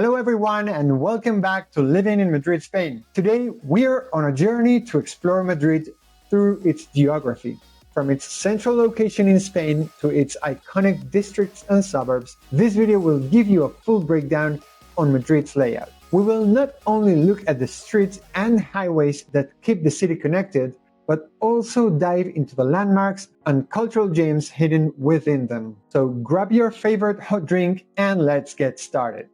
Hello everyone and welcome back to Living in Madrid, Spain. Today we're on a journey to explore Madrid through its geography. From its central location in Spain to its iconic districts and suburbs, this video will give you a full breakdown on Madrid's layout. We will not only look at the streets and highways that keep the city connected, but also dive into the landmarks and cultural gems hidden within them. So grab your favorite hot drink and let's get started.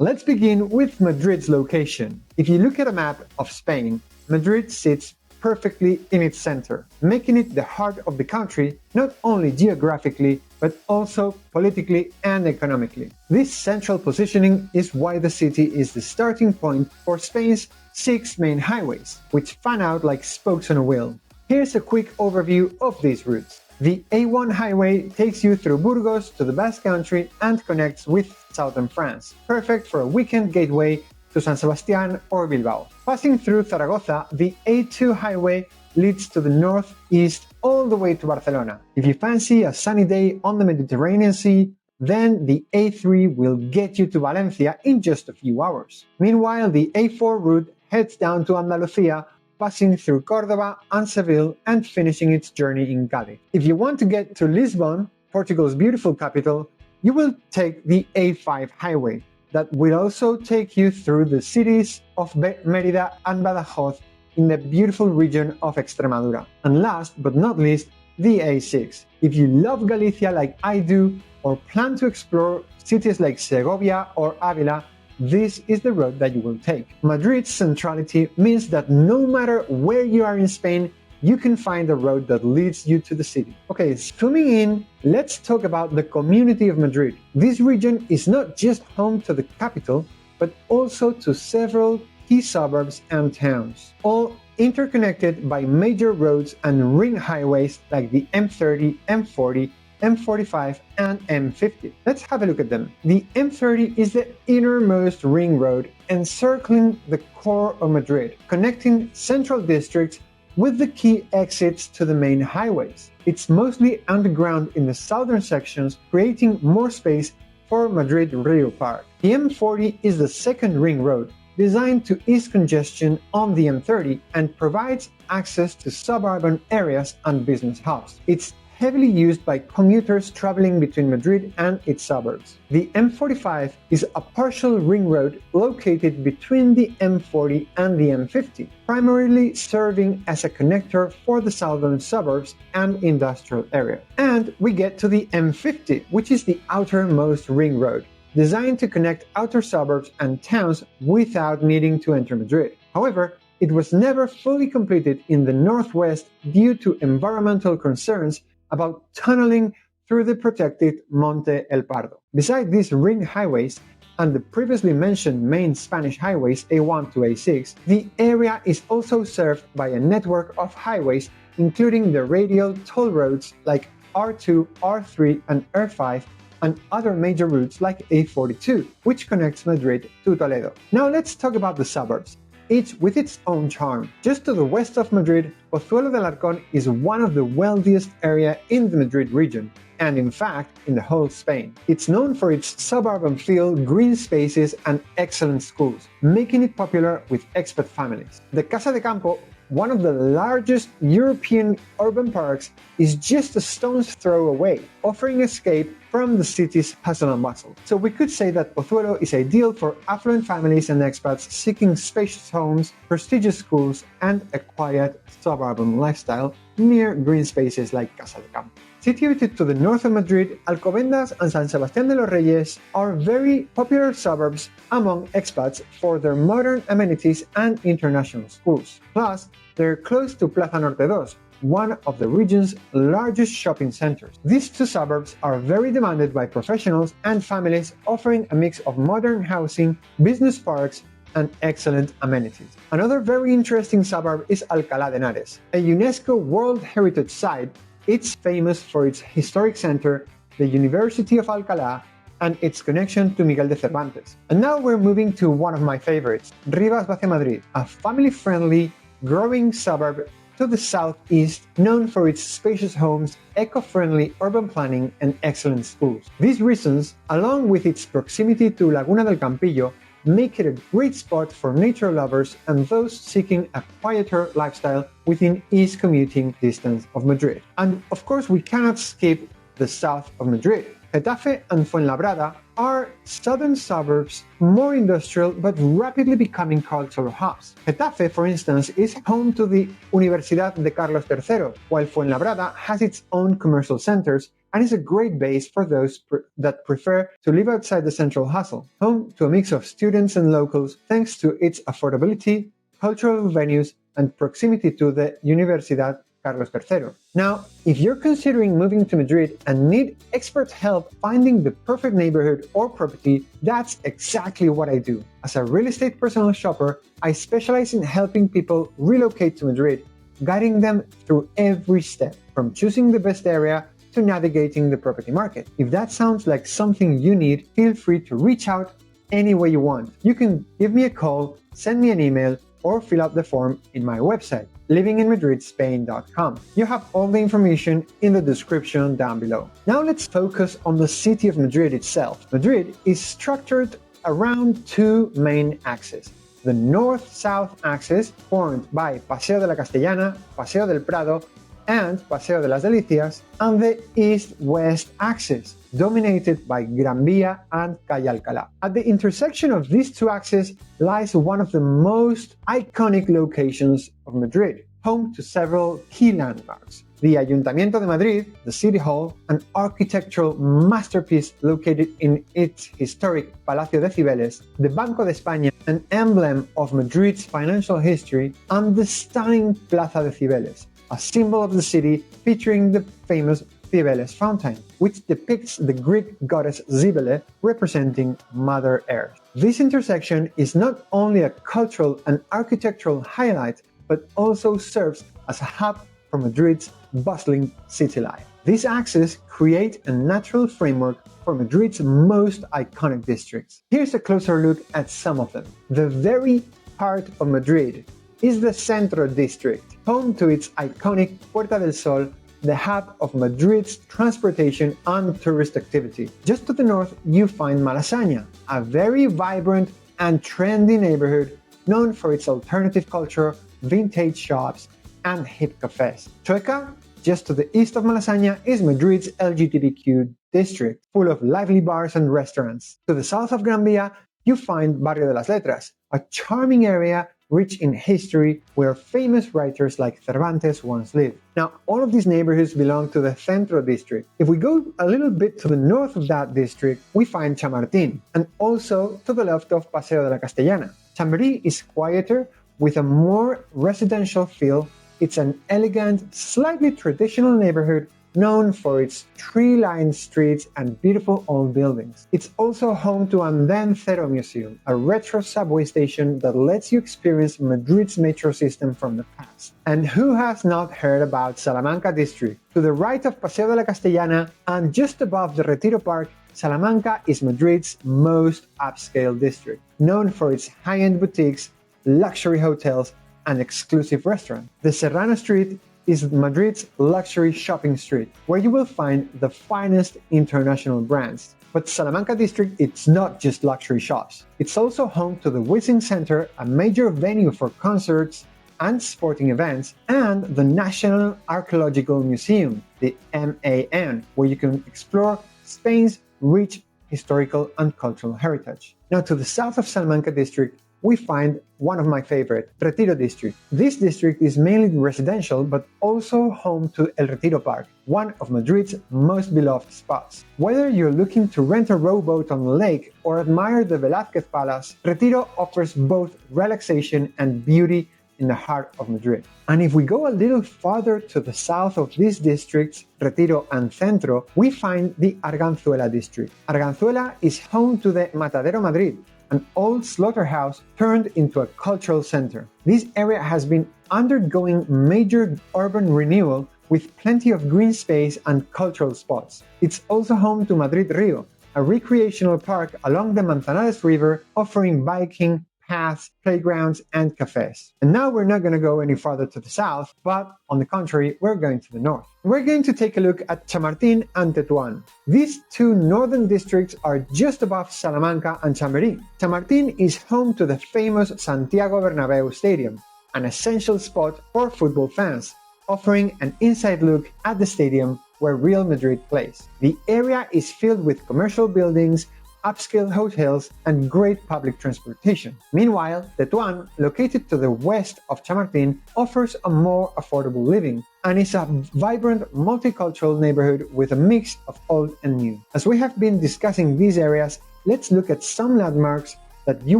Let's begin with Madrid's location. If you look at a map of Spain, Madrid sits perfectly in its center, making it the heart of the country, not only geographically, but also politically and economically. This central positioning is why the city is the starting point for Spain's 6 main highways, which fan out like spokes on a wheel. Here's a quick overview of these routes. The A1 highway takes you through Burgos to the Basque Country and connects with southern France, perfect for a weekend gateway to San Sebastián or Bilbao. Passing through Zaragoza, the A2 highway leads to the northeast all the way to Barcelona. If you fancy a sunny day on the Mediterranean Sea, then the A3 will get you to Valencia in just a few hours. Meanwhile, the A4 route heads down to Andalusia, passing through Córdoba and Seville and finishing its journey in Cádiz. If you want to get to Lisbon, Portugal's beautiful capital, you will take the A5 highway. That will also take you through the cities of Mérida and Badajoz in the beautiful region of Extremadura. And last but not least, the A6. If you love Galicia like I do, or plan to explore cities like Segovia or Ávila, this is the road that you will take. Madrid's centrality means that no matter where you are in Spain, you can find a road that leads you to the city. Okay, zooming in, let's talk about the community of Madrid. This region is not just home to the capital, but also to several key suburbs and towns, all interconnected by major roads and ring highways like the M30, M40, M45 and M50. Let's have a look at them. The M30 is the innermost ring road encircling the core of Madrid, connecting central districts with the key exits to the main highways. It's mostly underground in the southern sections, creating more space for Madrid Rio Park. The M40 is the second ring road, designed to ease congestion on the M30 and provides access to suburban areas and business hubs. It's heavily used by commuters traveling between Madrid and its suburbs. The M45 is a partial ring road located between the M40 and the M50, primarily serving as a connector for the southern suburbs and industrial area. And we get to the M50, which is the outermost ring road, designed to connect outer suburbs and towns without needing to enter Madrid. However, it was never fully completed in the northwest due to environmental concerns about tunneling through the protected Monte El Pardo. Besides these ring highways and the previously mentioned main Spanish highways A1 to A6, the area is also served by a network of highways including the radial toll roads like R2, R3 and R5 and other major routes like A42, which connects Madrid to Toledo. Now let's talk about the suburbs, each with its own charm. Just to the west of Madrid, Pozuelo de Alarcón is one of the wealthiest areas in the Madrid region, and in fact, in the whole Spain. It's known for its suburban feel, green spaces, and excellent schools, making it popular with expat families. The Casa de Campo, one of the largest European urban parks, is just a stone's throw away, offering escape from the city's hustle and bustle. So we could say that Pozuelo is ideal for affluent families and expats seeking spacious homes, prestigious schools, and a quiet suburban lifestyle near green spaces like Casa de Campo. Situated to the north of Madrid, Alcobendas and San Sebastián de los Reyes are very popular suburbs among expats for their modern amenities and international schools. Plus, they're close to Plaza Norte 2, one of the region's largest shopping centers. These two suburbs are very demanded by professionals and families, offering a mix of modern housing, business parks, and excellent amenities. Another very interesting suburb is Alcalá de Henares, a UNESCO World Heritage Site. It's famous for its historic center, the University of Alcalá, and its connection to Miguel de Cervantes. And now we're moving to one of my favorites, Rivas Vacia Madrid, a family-friendly, growing suburb to the southeast, known for its spacious homes, eco-friendly urban planning, and excellent schools. These reasons, along with its proximity to Laguna del Campillo, make it a great spot for nature lovers and those seeking a quieter lifestyle within easy commuting distance of Madrid. And of course, we cannot skip the south of Madrid. Getafe and Fuenlabrada are southern suburbs, more industrial but rapidly becoming cultural hubs. Getafe, for instance, is home to the Universidad de Carlos III, while Fuenlabrada has its own commercial centers and is a great base for those that prefer to live outside the central hustle, home to a mix of students and locals thanks to its affordability, cultural venues, and proximity to the Universidad Carlos III. Now, if you're considering moving to Madrid and need expert help finding the perfect neighborhood or property, that's exactly what I do. As a real estate personal shopper, I specialize in helping people relocate to Madrid, guiding them through every step, from choosing the best area to navigating the property market. If that sounds like something you need, feel free to reach out any way you want. You can give me a call, send me an email, or fill out the form in my website, livinginmadridspain.com. You have all the information in the description down below. Now let's focus on the city of Madrid itself. Madrid is structured around two main axes. The north-south axis, formed by Paseo de la Castellana, Paseo del Prado, and Paseo de las Delicias, and the east-west axis, dominated by Gran Vía and Calle Alcalá. At the intersection of these two axes lies one of the most iconic locations of Madrid, home to several key landmarks. The Ayuntamiento de Madrid, the City Hall, an architectural masterpiece located in its historic Palacio de Cibeles, the Banco de España, an emblem of Madrid's financial history, and the stunning Plaza de Cibeles, a symbol of the city featuring the famous Cibeles fountain, which depicts the Greek goddess Cybele representing Mother Earth. This intersection is not only a cultural and architectural highlight, but also serves as a hub for Madrid's bustling city life. These axes create a natural framework for Madrid's most iconic districts. Here's a closer look at some of them. The very heart of Madrid is the Centro district, home to its iconic Puerta del Sol, the hub of Madrid's transportation and tourist activity. Just to the north, you find Malasaña, a very vibrant and trendy neighborhood known for its alternative culture, vintage shops, and hip cafes. Chueca, just to the east of Malasaña, is Madrid's LGBTQ district, full of lively bars and restaurants. To the south of Gran Vía, you find Barrio de las Letras, a charming area rich in history where famous writers like Cervantes once lived. Now, all of these neighborhoods belong to the Centro district. If we go a little bit to the north of that district, we find Chamartín, and also to the left of Paseo de la Castellana. Chamberí is quieter, with a more residential feel. It's an elegant, slightly traditional neighborhood known for its tree-lined streets and beautiful old buildings. It's also home to Andén Cero Museum, a retro subway station that lets you experience Madrid's metro system from the past. And who has not heard about Salamanca district? To the right of Paseo de la Castellana and just above the Retiro Park, Salamanca is Madrid's most upscale district, known for its high-end boutiques, luxury hotels, and exclusive restaurants. The Serrano Street is Madrid's luxury shopping street, where you will find the finest international brands. But Salamanca district, it's not just luxury shops. It's also home to the Wissing Center, a major venue for concerts and sporting events, and the National Archaeological Museum, the MAN, where you can explore Spain's rich historical and cultural heritage. Now, to the south of Salamanca district, we find one of my favorite, Retiro district. This district is mainly residential, but also home to El Retiro Park, one of Madrid's most beloved spots. Whether you're looking to rent a rowboat on the lake or admire the Velázquez Palace, Retiro offers both relaxation and beauty in the heart of Madrid. And if we go a little farther to the south of these districts, Retiro and Centro, we find the Arganzuela district. Arganzuela is home to the Matadero Madrid, an old slaughterhouse turned into a cultural center. This area has been undergoing major urban renewal with plenty of green space and cultural spots. It's also home to Madrid Rio, a recreational park along the Manzanares River offering biking, paths, playgrounds, and cafes. And now we're not going to go any farther to the south, but on the contrary, we're going to the north. We're going to take a look at Chamartín and Tetuán. These two northern districts are just above Salamanca and Chamberí. Chamartín is home to the famous Santiago Bernabéu Stadium, an essential spot for football fans, offering an inside look at the stadium where Real Madrid plays. The area is filled with commercial buildings, upscale hotels, and great public transportation. Meanwhile, Tetuán, located to the west of Chamartín, offers a more affordable living and is a vibrant multicultural neighborhood with a mix of old and new. As we have been discussing these areas, let's look at some landmarks that you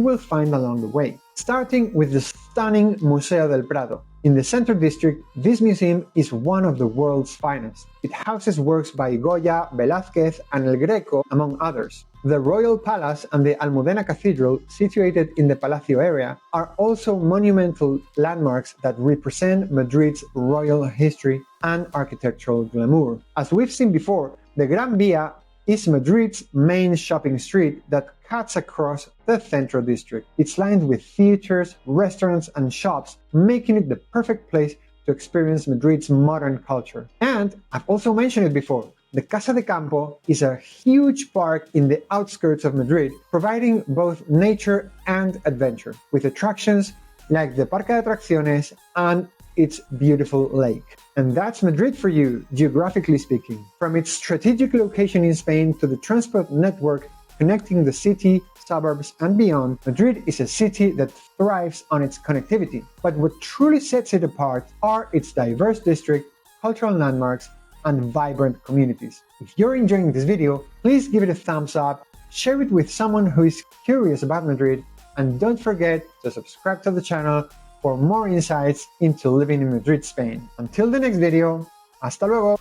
will find along the way. Starting with the stunning Museo del Prado. In the Center District, this museum is one of the world's finest. It houses works by Goya, Velázquez, and El Greco, among others. The Royal Palace and the Almudena Cathedral, situated in the Palacio area, are also monumental landmarks that represent Madrid's royal history and architectural glamour. As we've seen before, the Gran Via is Madrid's main shopping street that cuts across the Central District. It's lined with theaters, restaurants, and shops, making it the perfect place to experience Madrid's modern culture. And I've also mentioned it before, the Casa de Campo is a huge park in the outskirts of Madrid, providing both nature and adventure, with attractions like the Parque de Atracciones and its beautiful lake. And that's Madrid for you, geographically speaking. From its strategic location in Spain to the transport network connecting the city, suburbs, and beyond, Madrid is a city that thrives on its connectivity. But what truly sets it apart are its diverse district, cultural landmarks, and vibrant communities. If you're enjoying this video, please give it a thumbs up, share it with someone who is curious about Madrid, and don't forget to subscribe to the channel for more insights into living in Madrid, Spain. Until the next video, hasta luego!